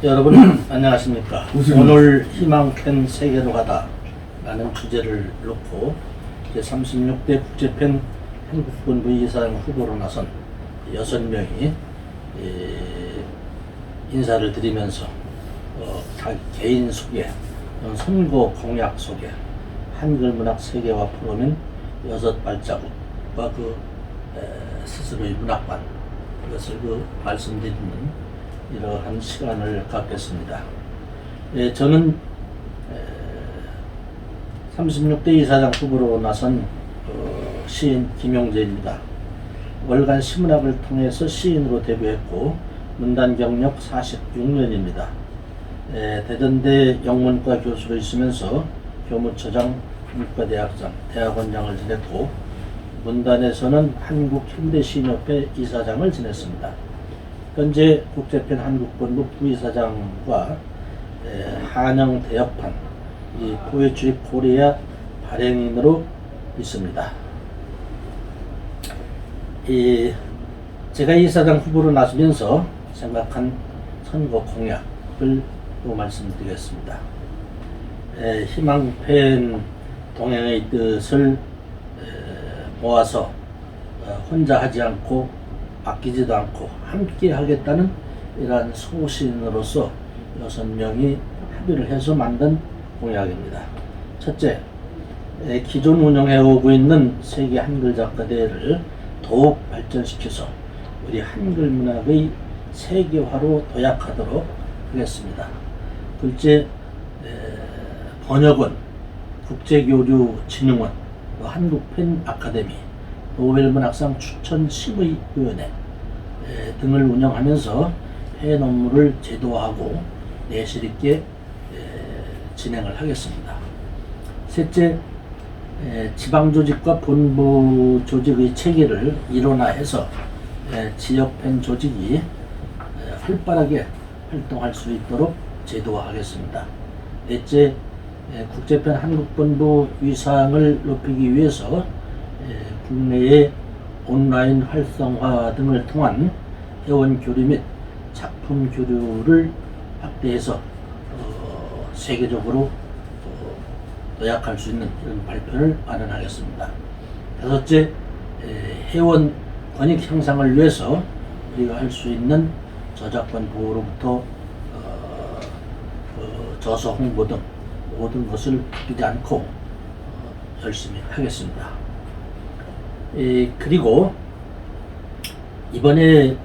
여러분 안녕하십니까. 오늘 희망팬 세계로 가다 라는 주제를 놓고 제36대 국제팬 한국본부 이사장 후보로 나선 6명이 인사를 드리면서 자기 개인 소개, 선거 공약 소개, 한글문학 세계화 프로그램 6발자국과 스스로의 문학관, 이것을 말씀드리는 이러한 시간을 갖겠습니다. 저는 36대 이사장 후보로 나선 시인 김용재입니다. 월간 시문학을 통해서 시인으로 데뷔했고 문단 경력 46년입니다. 대전대 영문과 교수로 있으면서 교무처장, 문과대학장, 대학원장을 지냈고 문단에서는 한국현대시인협회 이사장을 지냈습니다. 현재 국제팬 한국본부 부이사장과 한영 대역판 포에트리 코리아 발행인으로 있습니다. 제가 이사장 후보로 나서면서 생각한 선거 공약을 또 말씀드리겠습니다. 희망팬 동행의 뜻을 모아서 혼자 하지 않고 아끼지도 않고 함께 하겠다는 이러한 소신으로서 6명이 합의를 해서 만든 공약입니다. 첫째, 기존 운영해 오고 있는 세계 한글 작가대회를 더욱 발전시켜서 우리 한글 문학의 세계화로 도약하도록 하겠습니다. 둘째, 번역원, 국제교류진흥원, 한국팬 아카데미, 노벨문학상 추천심의위원회 등을 운영하면서 해외 논문을 제도화하고 내실 있게 진행을 하겠습니다. 셋째, 지방조직과 본부 조직의 체계를 일원화해서 지역팬 조직이 활발하게 활동할 수 있도록 제도화하겠습니다. 넷째, 국제팬 한국본부 위상을 높이기 위해서 국내의 온라인 활성화 등을 통한 회원 교류 및 작품 교류를 확대해서 세계적으로 도약할 수 있는 이런 발표를 마련하겠습니다. 다섯째, 회원 권익 향상을 위해서 우리가 할 수 있는 저작권 보호로부터 저서 홍보 등 모든 것을 아끼지 않고 열심히 하겠습니다. 그리고 이번에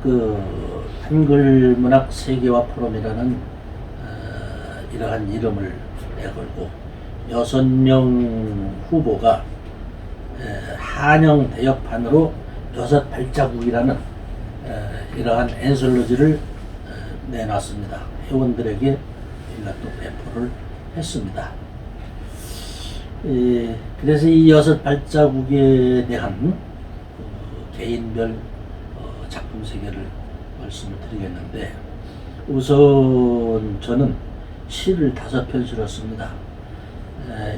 한글문학 세계화 포럼이라는 이러한 이름을 내걸고 6명 후보가 한영 대역판으로 6발자국이라는 이러한 엔솔로지를 내놨습니다. 회원들에게 우리가 또 배포를 했습니다. 그래서 이 6발자국에 대한 개인별 작품 세계를 말씀을 드리겠는데, 우선 저는 시를 5편 실었습니다.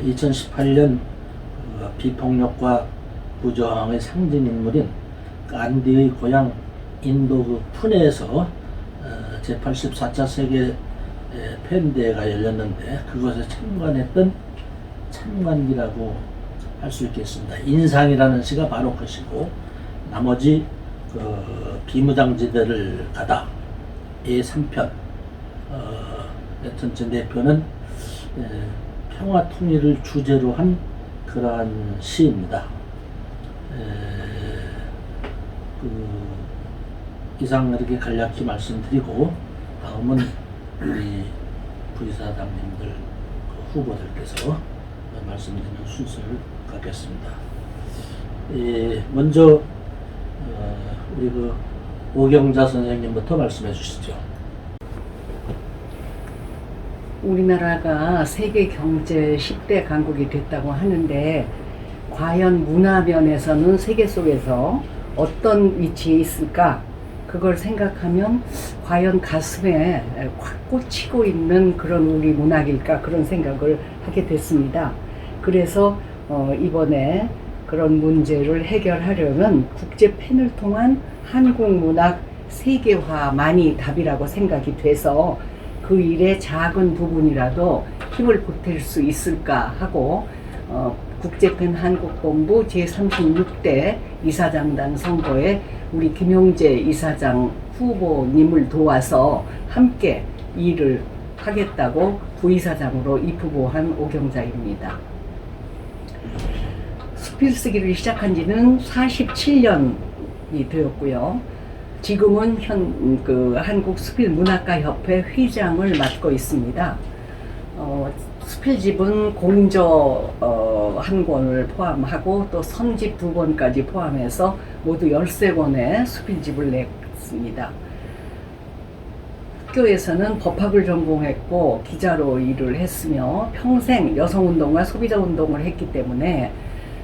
2018년 비폭력과 부저항의 상징인물인 간디의 고향 인도 푸네에서 제84차 세계 팬대회가 열렸는데 그것에 참관했던 참관기라고 할 수 있겠습니다. 인상이라는 시가 바로 것이고, 나머지 비무장지대를 가다 의 3편, 여튼 제 4편은 평화 통일을 주제로 한 그러한 시입니다. 이상 이렇게 간략히 말씀드리고, 다음은 우리 부이사장님들 후보들께서 말씀드리는 순서를 갖겠습니다. 먼저 우리 오경자 선생님부터 말씀해 주시죠. 우리나라가 세계 경제 10대 강국이 됐다고 하는데, 과연 문화면에서는 세계 속에서 어떤 위치에 있을까? 그걸 생각하면 과연 가슴에 확 꽂히고 있는 그런 우리 문학일까? 그런 생각을 하게 됐습니다. 그래서 이번에 그런 문제를 해결하려면 국제팬을 통한 한국 문학 세계화만이 답이라고 생각이 돼서 그 일의 작은 부분이라도 힘을 보탤 수 있을까 하고 국제팬 한국본부 제36대 이사장단 선거에 우리 김용재 이사장 후보님을 도와서 함께 일을 하겠다고 부이사장으로 입후보한 오경자입니다. 수필쓰기를 시작한 지는 47년이 되었고요. 지금은 한국수필문학가협회 회장을 맡고 있습니다. 수필집은 공저 한 권을 포함하고 또 선집 2권까지 포함해서 모두 13권의 수필집을 냈습니다. 학교에서는 법학을 전공했고 기자로 일을 했으며 평생 여성운동과 소비자운동을 했기 때문에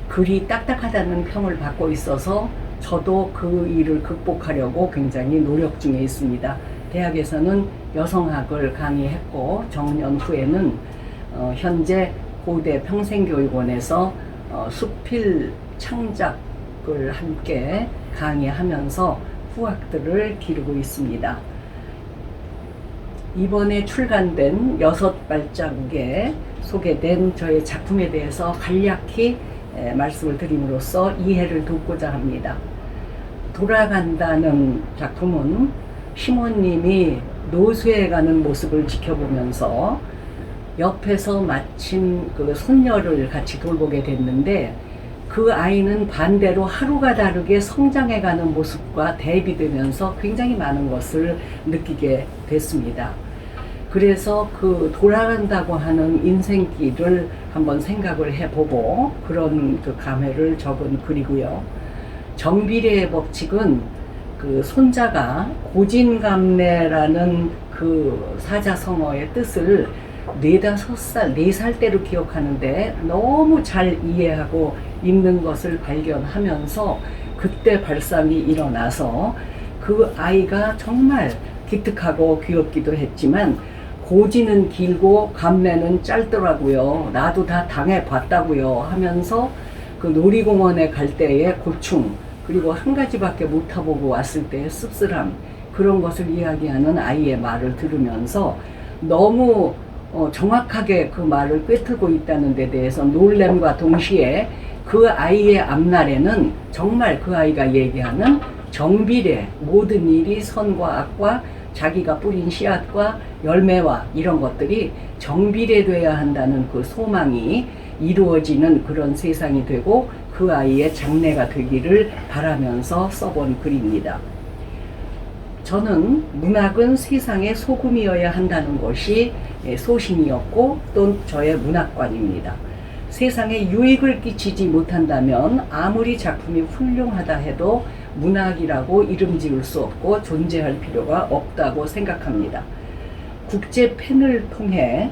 글이 딱딱하다는 평을 받고 있어서 저도 그 일을 극복하려고 굉장히 노력 중에 있습니다. 대학에서는 여성학을 강의했고 정년 후에는 현재 고대 평생교육원에서 수필 창작을 함께 강의하면서 후학들을 기르고 있습니다. 이번에 출간된 6발자국에 소개된 저의 작품에 대해서 간략히 말씀을 드림으로써 이해를 돕고자 합니다. 돌아간다는 작품은 시모님이 노쇠해 가는 모습을 지켜보면서 옆에서 마침 그 손녀를 같이 돌보게 됐는데 그 아이는 반대로 하루가 다르게 성장해가는 모습과 대비되면서 굉장히 많은 것을 느끼게 됐습니다. 그래서 그 돌아간다고 하는 인생길을 한번 생각을 해보고 그런 그 감회를 적은 글이고요. 정비례의 법칙은 그 손자가 고진감래라는 그 사자성어의 뜻을 4살 때로 기억하는데 너무 잘 이해하고 있는 것을 발견하면서 그때 발상이 일어나서 그 아이가 정말 기특하고 귀엽기도 했지만 고지는 길고 감래는 짧더라고요. 나도 다 당해봤다고요 하면서 그 놀이공원에 갈 때의 고충 그리고 한 가지밖에 못 타보고 왔을 때의 씁쓸함 그런 것을 이야기하는 아이의 말을 들으면서 너무 정확하게 그 말을 꿰뚫고 있다는 데 대해서 놀램과 동시에 그 아이의 앞날에는 정말 그 아이가 얘기하는 정비례 모든 일이 선과 악과 자기가 뿌린 씨앗과 열매와 이런 것들이 정비례돼야 한다는 그 소망이 이루어지는 그런 세상이 되고 그 아이의 장래가 되기를 바라면서 써본 글입니다. 저는 문학은 세상의 소금이어야 한다는 것이 소신이었고 또 저의 문학관입니다. 세상에 유익을 끼치지 못한다면 아무리 작품이 훌륭하다 해도 문학이라고 이름 지을 수 없고 존재할 필요가 없다고 생각합니다. 국제팬을 통해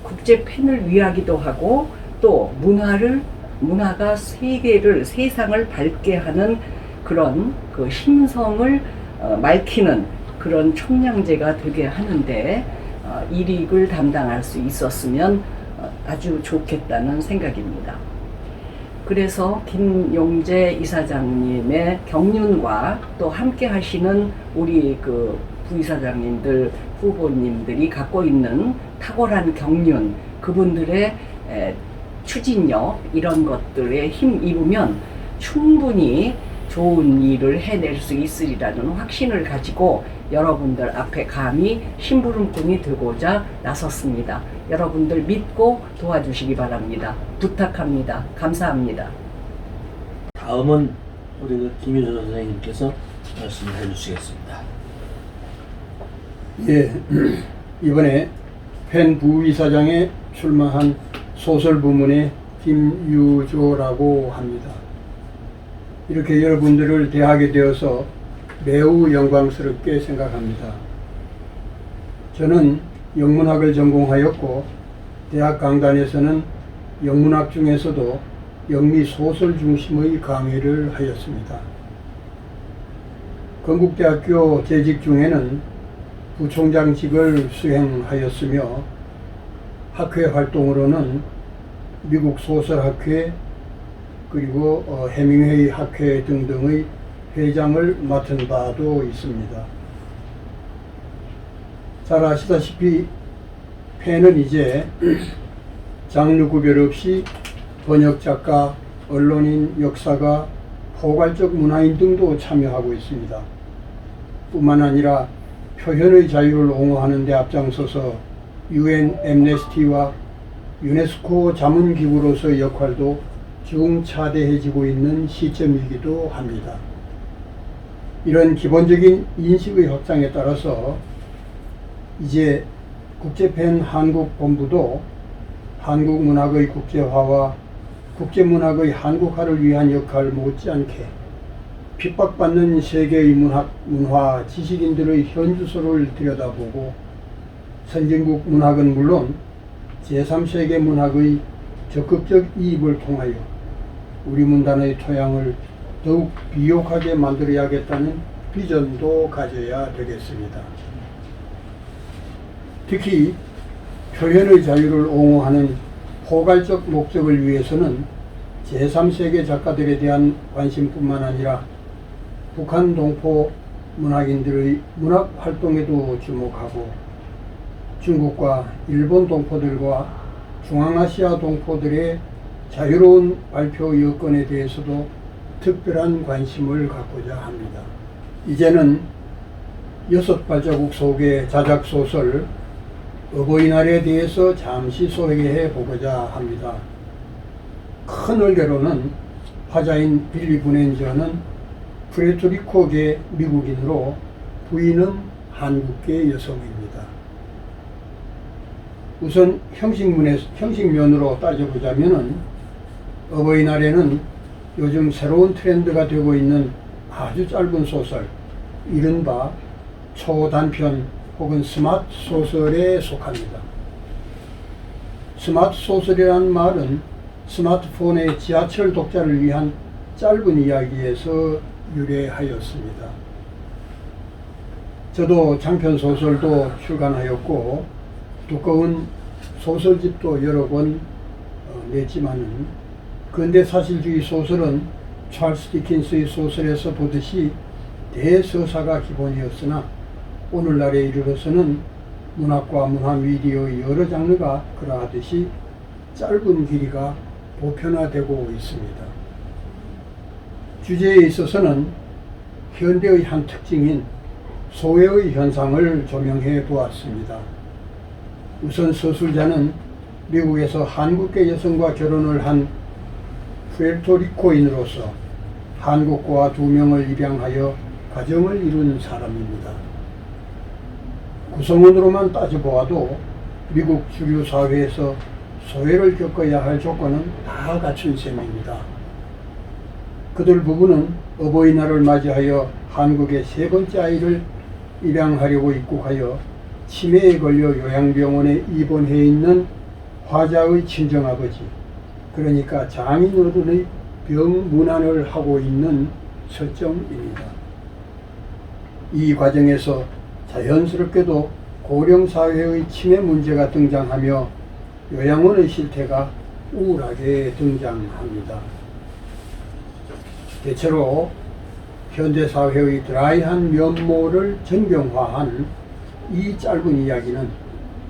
국제팬을 위하기도 하고 또 문화가 세상을 밝게 하는 그런 그 심성을 밝히는 그런 청량제가 되게 하는데 일익을 담당할 수 있었으면 아주 좋겠다는 생각입니다. 그래서 김용재 이사장님의 경륜과 또 함께 하시는 우리 그 부이사장님들, 후보님들이 갖고 있는 탁월한 경륜, 그분들의 추진력 이런 것들에 힘 입으면 충분히 좋은 일을 해낼 수 있으리라는 확신을 가지고 여러분들 앞에 감히 심부름꾼이 되고자 나섰습니다. 여러분들 믿고 도와주시기 바랍니다. 부탁합니다. 감사합니다. 다음은 우리 김유서 선생님께서 말씀을 해주시겠습니다. 예, 이번에 팬 부이사장에 출마한 소설 부문의 김유조라고 합니다. 이렇게 여러분들을 대하게 되어서 매우 영광스럽게 생각합니다. 저는 영문학을 전공하였고 대학 강단에서는 영문학 중에서도 영미 소설 중심의 강의를 하였습니다. 건국대학교 재직 중에는 부총장직을 수행하였으며 학회 활동으로는 미국 소설학회 그리고 해밍웨이 학회 등등의 회장을 맡은 바도 있습니다. 잘 아시다시피 펜은 이제 장르 구별 없이 번역 작가, 언론인, 역사가, 포괄적 문화인 등도 참여하고 있습니다. 뿐만 아니라 표현의 자유를 옹호하는 데 앞장서서 UN 엠네스티와 유네스코 자문기구로서의 역할도 중차대해지고 있는 시점이기도 합니다. 이런 기본적인 인식의 확장에 따라서 이제 국제팬 한국본부도 한국문학의 국제화와 국제문학의 한국화를 위한 역할 못지않게 핍박받는 세계의 문화 지식인들의 현주소를 들여다보고 선진국 문학은 물론 제3세계 문학의 적극적 이입을 통하여 우리 문단의 토양을 더욱 비옥하게 만들어야겠다는 비전도 가져야 되겠습니다. 특히 표현의 자유를 옹호하는 포괄적 목적을 위해서는 제3세계 작가들에 대한 관심뿐만 아니라 북한 동포 문학인들의 문학 활동에도 주목하고 중국과 일본 동포들과 중앙아시아 동포들의 자유로운 발표 여건에 대해서도 특별한 관심을 갖고자 합니다. 이제는 6발자국 속의 자작소설 어버이날에 대해서 잠시 소개해 보고자 합니다. 큰 얼개로는 화자인 빌리 브넨저는 푸에르토리코계 미국인으로 부인은 한국계 여성입니다. 우선 형식면으로 따져보자면은 어버이날에는 요즘 새로운 트렌드가 되고 있는 아주 짧은 소설, 이른바 초단편 혹은 스마트 소설에 속합니다. 스마트 소설이라는 말은 스마트폰의 지하철 독자를 위한 짧은 이야기에서 유래하였습니다. 저도 장편 소설도 출간하였고 두꺼운 소설집도 여러 권 냈지만은 근대사실주의 소설은 찰스 디킨스의 소설에서 보듯이 대서사가 기본이었으나 오늘날에 이르러서는 문학과 문화미디어의 여러 장르가 그러하듯이 짧은 길이가 보편화되고 있습니다. 주제에 있어서는 현대의 한 특징인 소외의 현상을 조명해 보았습니다. 우선 서술자는 미국에서 한국계 여성과 결혼을 한 푸에르토리코인으로서 한국과 2명을 입양하여 가정을 이룬 사람입니다. 구성원으로만 따져보아도 미국 주류 사회에서 소외를 겪어야 할 조건은 다 갖춘 셈입니다. 그들 부부는 어버이날을 맞이하여 한국의 3번째 아이를 입양하려고 입국하여 치매에 걸려 요양병원에 입원해 있는 화자의 친정아버지, 그러니까 장인 어른의 병문안을 하고 있는 설정입니다. 이 과정에서 자연스럽게도 고령사회의 치매 문제가 등장하며 요양원의 실태가 우울하게 등장합니다. 대체로 현대사회의 드라이한 면모를 정경화한 이 짧은 이야기는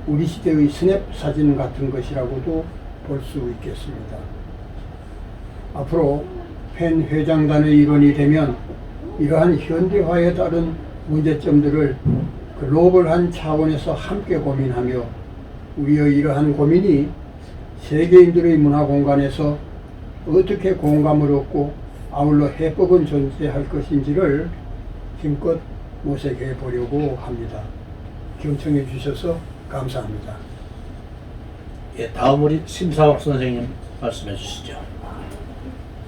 우리 시대의 스냅 사진 같은 것이라고도 볼 수 있겠습니다. 앞으로 펜 회장단의 일원이 되면 이러한 현대화에 따른 문제점들을 글로벌한 차원에서 함께 고민하며 우리의 이러한 고민이 세계인들의 문화 공간에서 어떻게 공감을 얻고 아울러 해법은 존재할 것인지를 힘껏 모색해 보려고 합니다. 경청해 주셔서 감사합니다. 예, 다음 우리 심사옥 선생님 말씀해 주시죠.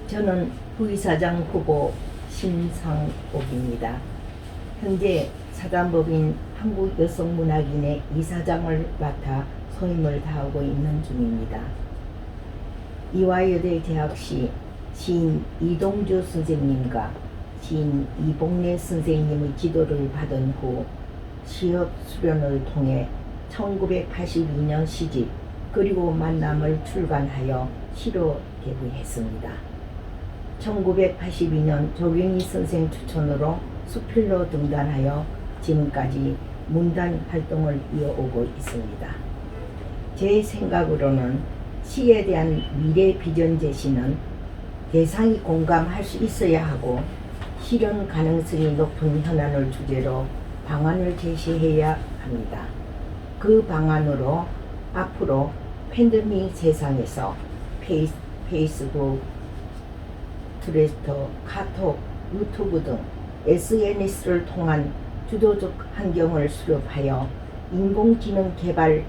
저는 부의사장 후보 심상옥입니다. 현재 사단법인 한국여성문학인의 이사장을 맡아 소임을 다하고 있는 중입니다. 이화여대 재학 시 시인 이동주 선생님과 시인 이복래 선생님의 지도를 받은 후 시협 수련을 통해 1982년 시집 그리고 만남을 출간하여 시로 데뷔했습니다. 1982년 조경희 선생 추천으로 수필로 등단하여 지금까지 문단 활동을 이어오고 있습니다. 제 생각으로는 시에 대한 미래 비전 제시는 대상이 공감할 수 있어야 하고 실현 가능성이 높은 현안을 주제로 방안을 제시해야 합니다. 그 방안으로 앞으로 팬데믹 세상에서 페이스북, 트위터, 카톡, 유튜브 등 SNS를 통한 주도적 환경을 수립하여 인공지능 개발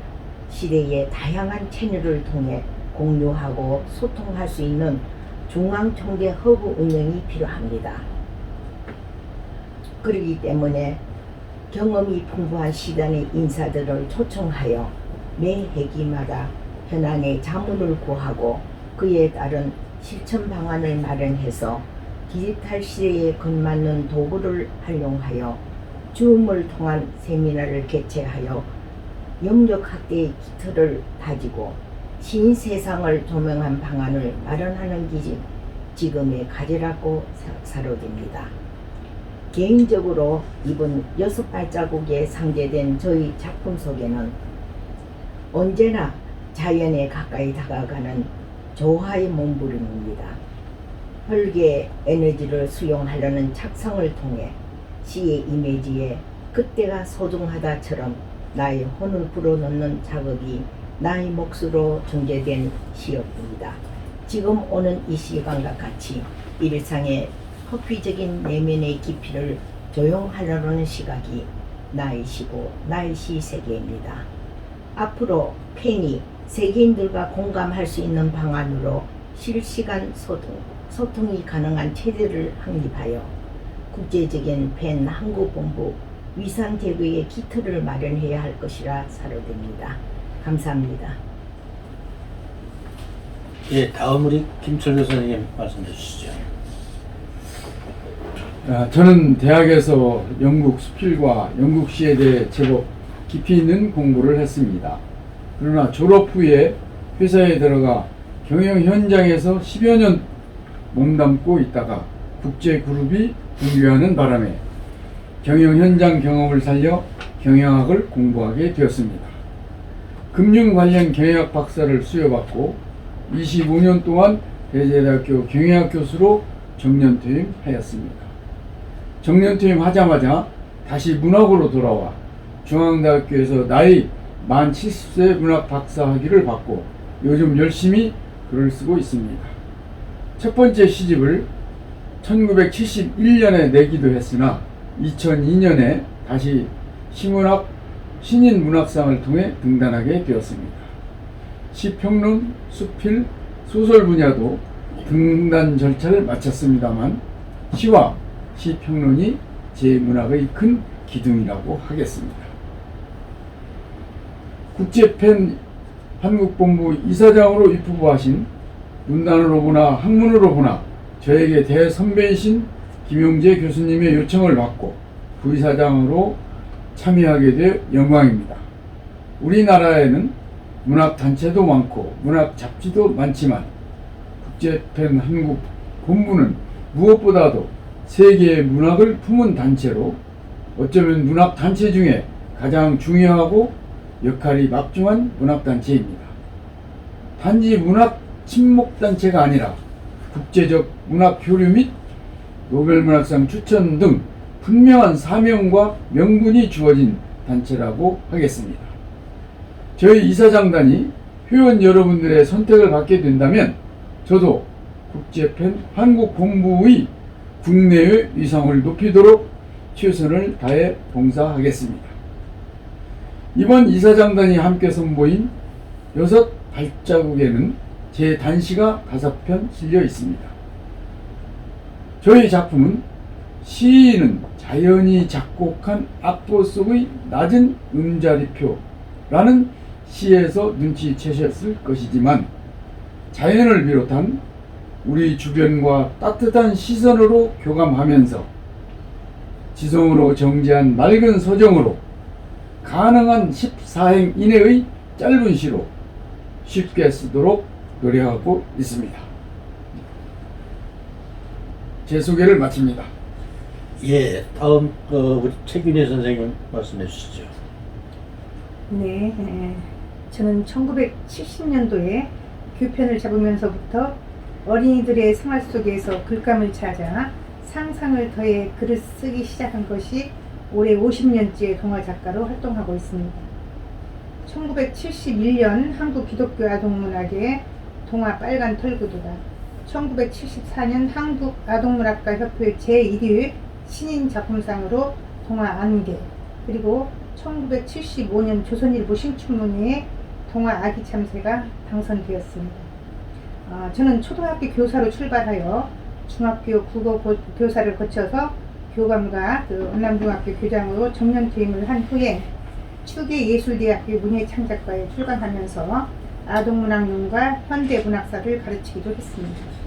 시대의 다양한 채널을 통해 공유하고 소통할 수 있는 중앙통제 허브 운영이 필요합니다. 그렇기 때문에 경험이 풍부한 시단의 인사들을 초청하여 매 회기마다 현안의 자문을 구하고 그에 따른 실천 방안을 마련해서 디지털 시대에 걸맞는 도구를 활용하여 줌을 통한 세미나를 개최하여 영역 확대의 기틀을 다지고 신세상을 조명한 방안을 마련하는 게 지금의 과제라고 사료됩니다. 개인적으로 이번 6발자국에 상제된 저희 작품 속에는 언제나 자연에 가까이 다가가는 조화의 몸부림입니다. 혈계 에너지를 수용하려는 착상을 통해 시의 이미지에 그때가 소중하다처럼 나의 혼을 불어넣는 작업이 나의 몫으로 전개된 시였습니다. 지금 오는 이 시간과 같이 일상의 허피적인 내면의 깊이를 조용하려는 시각이 나의 시고 나의 시 세계입니다. 앞으로 팬이 세계인들과 공감할 수 있는 방안으로 실시간 소통이 가능한 체제를 확립하여 국제적인 팬 한국본부 위상 제도의 기틀을 마련해야 할 것이라 사료됩니다. 감사합니다. 예, 다음 우리 김철교 선생님 말씀해 주시죠. 저는 대학에서 영국 수필과 영국 시에 대해 제법 깊이 있는 공부를 했습니다. 그러나 졸업 후에 회사에 들어가 경영 현장에서 10여 년 몸담고 있다가 국제그룹이 분류하는 바람에 경영 현장 경험을 살려 경영학을 공부하게 되었습니다. 금융 관련 경영학 박사를 수여받고 25년 동안 대제대학교 경영학 교수로 정년퇴임하였습니다. 정년퇴임하자마자 다시 문학으로 돌아와 중앙대학교에서 나이 만 70세 문학 박사 학위를 받고 요즘 열심히 글을 쓰고 있습니다. 첫 번째 시집을 1971년에 내기도 했으나 2002년에 다시 시문학 신인 문학상을 통해 등단하게 되었습니다. 시평론, 수필, 소설 분야도 등단 절차를 마쳤습니다만 시와 시평론이 제 문학의 큰 기둥이라고 하겠습니다. 국제팬 한국본부 이사장으로 입후보하신 문단으로 보나 학문으로 보나 저에게 대선배이신 김용재 교수님의 요청을 받고 부이사장으로 참여하게 되어 영광입니다. 우리나라에는 문학단체도 많고 문학 잡지도 많지만 국제팬 한국 본부는 무엇보다도 세계의 문학을 품은 단체로 어쩌면 문학단체 중에 가장 중요하고 역할이 막중한 문학단체입니다. 단지 문학 친목단체가 아니라 국제적 문학 교류 및 노벨문학상 추천 등 분명한 사명과 명분이 주어진 단체라고 하겠습니다. 저희 이사장단이 회원 여러분들의 선택을 받게 된다면 저도 국제팬 한국본부의 국내의 위상을 높이도록 최선을 다해 봉사하겠습니다. 이번 이사장단이 함께 선보인 6발자국에는 제 단시가 5편 실려 있습니다. 저희 작품은 시인은 자연이 작곡한 악보 속의 낮은 음자리표라는 시에서 눈치채셨을 것이지만 자연을 비롯한 우리 주변과 따뜻한 시선으로 교감하면서 지성으로 정제한 맑은 서정으로 가능한 14행 이내의 짧은 시로 쉽게 쓰도록 노력하고 있습니다. 제 소개를 마칩니다. 예, 다음 우리 최균희 선생님 말씀해 주시죠. 네, 저는 1970년도에 교편을 잡으면서부터 어린이들의 생활 속에서 글감을 찾아 상상을 더해 글을 쓰기 시작한 것이 올해 50년째 동화 작가로 활동하고 있습니다. 1971년 한국 기독교 아동문학의 동화 빨간 털구두다, 1974년 한국 아동문학가 협회 제1위 신인 작품상으로 동화 안개, 그리고 1975년 조선일보 신춘문예에 동화 아기 참새가 당선되었습니다. 저는 초등학교 교사로 출발하여 중학교 국어 교사를 거쳐서 교감과 원남중학교 교장으로 정년 퇴임을 한 후에 추계예술대학교 문예창작과에 출강하면서 아동문학론과 현대문학사를 가르치기도 했습니다.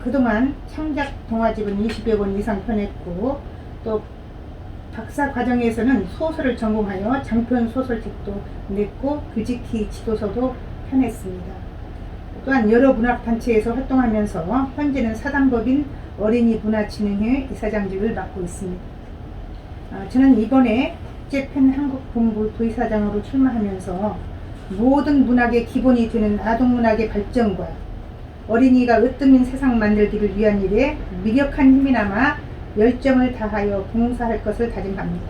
그동안 창작 동화집은 20여 권 이상 펴냈고, 또 박사 과정에서는 소설을 전공하여 장편 소설책도 냈고 글짓기 지도서도 펴냈습니다. 또한 여러 문학단체에서 활동하면서 현재는 사단법인 어린이문화진흥회 이사장직을 맡고 있습니다. 저는 이번에 국제팬 한국본부 부이사장으로 출마하면서 모든 문학의 기본이 되는 아동문학의 발전과 어린이가 으뜸인 세상 만들기를 위한 일에 미력한 힘이나마 열정을 다하여 봉사할 것을 다짐합니다.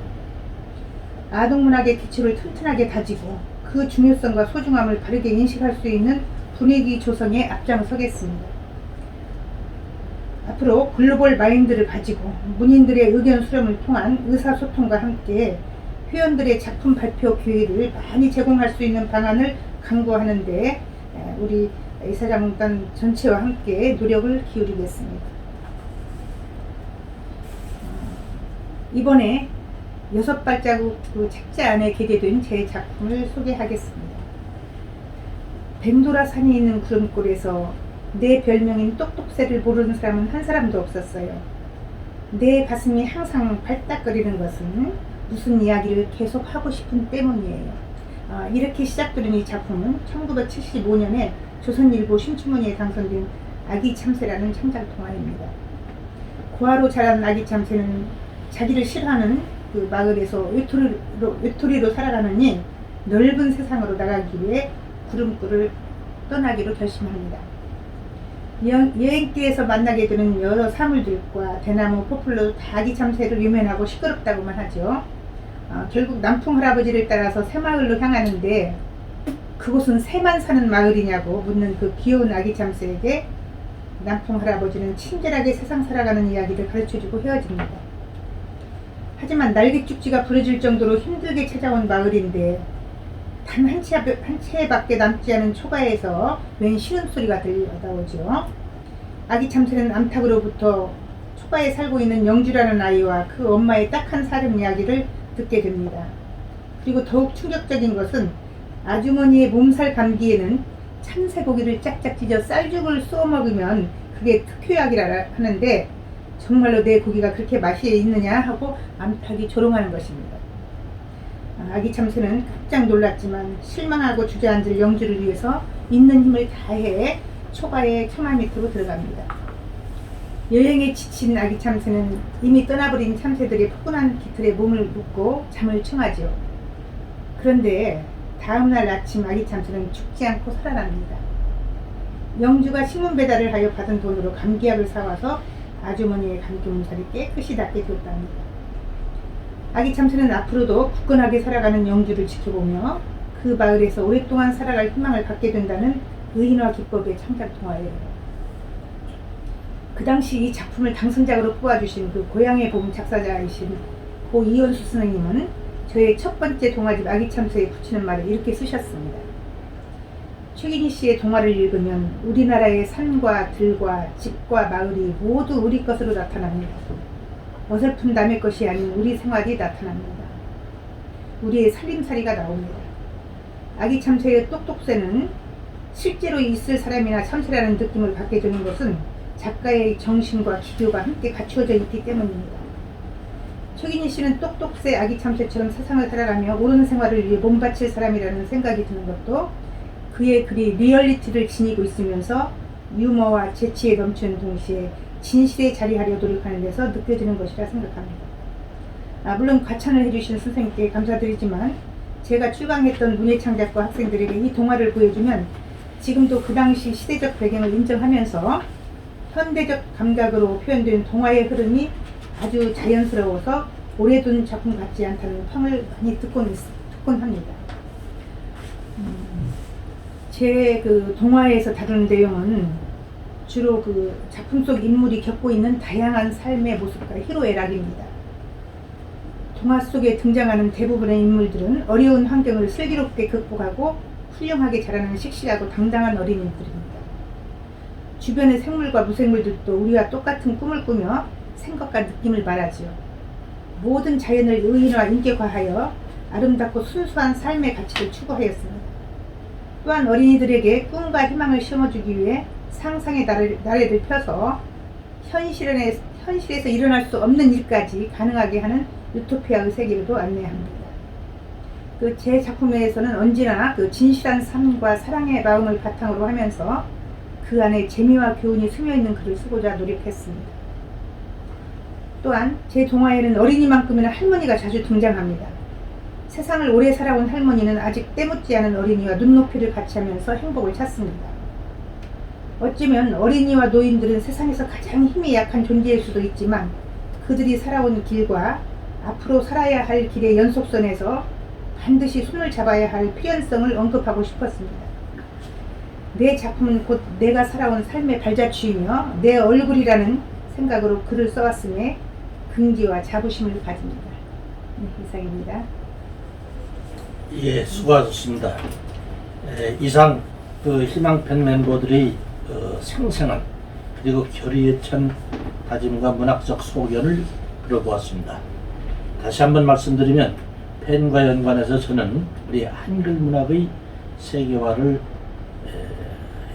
아동문학의 기초를 튼튼하게 다지고 그 중요성과 소중함을 바르게 인식할 수 있는 분위기 조성에 앞장서겠습니다. 앞으로 글로벌 마인드를 가지고 문인들의 의견 수렴을 통한 의사소통과 함께 회원들의 작품 발표 기회를 많이 제공할 수 있는 방안을 강구하는데 우리 이사장단 전체와 함께 노력을 기울이겠습니다. 이번에 6발자국 책자 안에 게재된 제 작품을 소개하겠습니다. 뱀도라산이 있는 구름골에서 내 별명인 똑똑새를 모르는 사람은 한 사람도 없었어요. 내 가슴이 항상 발딱거리는 것은 무슨 이야기를 계속 하고 싶은 때문이에요. 이렇게 시작되는 이 작품은 1975년에 조선일보 신춘문예에 당선된 아기 참새라는 창작 동화입니다. 고아로 자란 아기 참새는 자기를 싫어하는 그 마을에서 외톨이로 살아가느니 넓은 세상으로 나가기 위해 구름굴을 떠나기로 결심합니다. 여행길에서 만나게 되는 여러 사물들과 대나무, 포플러 다 아기 참새를 유명하고 시끄럽다고만 하죠. 결국 남풍 할아버지를 따라서 새마을로 향하는데 그곳은 새만 사는 마을이냐고 묻는 그 귀여운 아기 참새에게 남풍 할아버지는 친절하게 세상 살아가는 이야기를 가르쳐주고 헤어집니다. 하지만 날개죽지가 부러질 정도로 힘들게 찾아온 마을인데 단 한 채밖에 남지 않은 초가에서 웬 신음소리가 들려다오죠. 아기 참새는 암탉으로부터 초가에 살고 있는 영주라는 아이와 그 엄마의 딱한 사랑 이야기를 듣게 됩니다. 그리고 더욱 충격적인 것은 아주머니의 몸살 감기에는 참새고기를 짝짝 찢어 쌀죽을 쏘아 먹으면 그게 특효약이라 하는데 정말로 내 고기가 그렇게 맛이 있느냐 하고 암탉이 조롱하는 것입니다. 아기 참새는 깜짝 놀랐지만 실망하고 주저앉을 영주를 위해서 있는 힘을 다해 초가의 처마 밑으로 들어갑니다. 여행에 지친 아기 참새는 이미 떠나버린 참새들의 포근한 깃털에 몸을 묻고 잠을 청하죠. 그런데 다음날 아침 아기 참새는 죽지 않고 살아납니다. 영주가 신문 배달을 하여 받은 돈으로 감기약을 사와서 아주머니의 감기 몸살이 깨끗이 낫게 되었답니다. 아기 참새는 앞으로도 굳건하게 살아가는 영주를 지켜보며 그 마을에서 오랫동안 살아갈 희망을 갖게 된다는 의인화 기법의 창작 동화예요. 그 당시 이 작품을 당선작으로 뽑아주신 그 고향의 봄 작사자이신 고 이현수 선생님은 저의 첫 번째 동화집 아기 참새에 붙이는 말을 이렇게 쓰셨습니다. 최기니 씨의 동화를 읽으면 우리나라의 산과 들과 집과 마을이 모두 우리 것으로 나타납니다. 어설픈 남의 것이 아닌 우리 생활이 나타납니다. 우리의 살림살이가 나옵니다. 아기 참새의 똑똑새는 실제로 있을 사람이나 참새라는 느낌을 받게 되는 것은 작가의 정신과 기교가 함께 갖추어져 있기 때문입니다. 최기니 씨는 똑똑새 아기 참새처럼 세상을 살아가며 옳은 생활을 위해 몸바칠 사람이라는 생각이 드는 것도 그의 글이 리얼리티를 지니고 있으면서 유머와 재치에 넘치는 동시에 진실에 자리하려 노력하는 데서 느껴지는 것이라 생각합니다. 물론 과찬을 해주신 선생님께 감사드리지만 제가 추강했던 문예창작과 학생들에게 이 동화를 보여주면 지금도 그 당시 시대적 배경을 인정하면서 현대적 감각으로 표현된 동화의 흐름이 아주 자연스러워서 오래둔 작품 같지 않다는 평을 많이 듣곤 합니다. 제 그 동화에서 다루는 내용은 주로 그 작품 속 인물이 겪고 있는 다양한 삶의 모습과 희로애락입니다. 동화 속에 등장하는 대부분의 인물들은 어려운 환경을 슬기롭게 극복하고 훌륭하게 자라는 씩씩하고 당당한 어린이들입니다. 주변의 생물과 무생물들도 우리와 똑같은 꿈을 꾸며 생각과 느낌을 말하지요. 모든 자연을 의인화 인격화하여 아름답고 순수한 삶의 가치를 추구하였습니다. 또한 어린이들에게 꿈과 희망을 심어주기 위해 상상의 나래를 펴서 현실에서 일어날 수 없는 일까지 가능하게 하는 유토피아의 세계로도 안내합니다. 제 작품에서는 언제나 그 진실한 삶과 사랑의 마음을 바탕으로 하면서 그 안에 재미와 교훈이 스며있는 글을 쓰고자 노력했습니다. 또한 제 동화에는 어린이만큼이나 할머니가 자주 등장합니다. 세상을 오래 살아온 할머니는 아직 때묻지 않은 어린이와 눈높이를 같이 하면서 행복을 찾습니다. 어쩌면 어린이와 노인들은 세상에서 가장 힘이 약한 존재일 수도 있지만 그들이 살아온 길과 앞으로 살아야 할 길의 연속선에서 반드시 손을 잡아야 할 필연성을 언급하고 싶었습니다. 내 작품은 곧 내가 살아온 삶의 발자취이며 내 얼굴이라는 생각으로 글을 써왔음에 긍지와 자부심을 가집니다. 네, 이상입니다. 예, 수고하셨습니다. 이상 그 희망팬 멤버들이 생생한 그리고 결의에 찬 다짐과 문학적 소견을 들어보았습니다. 다시 한번 말씀드리면 팬과 연관해서 저는 우리 한글 문학의 세계화를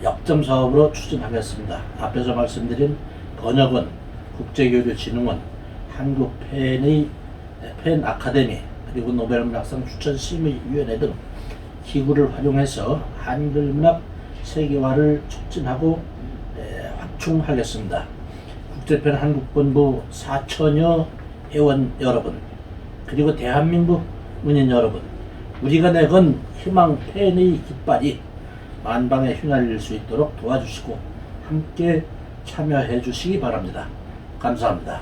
역점 사업으로 추진하겠습니다. 앞에서 말씀드린 번역원, 국제교류진흥원, 한국팬의 팬 아카데미, 그리고 노벨문학상 추천심의위원회 등 기구를 활용해서 한글 문학 세계화를 촉진하고 확충하겠습니다. 국제팬 한국본부 4천여 회원 여러분, 그리고 대한민국 문인 여러분, 우리가 내건 희망 팬의 깃발이 만방에 휘날릴 수 있도록 도와주시고 함께 참여해 주시기 바랍니다. 감사합니다.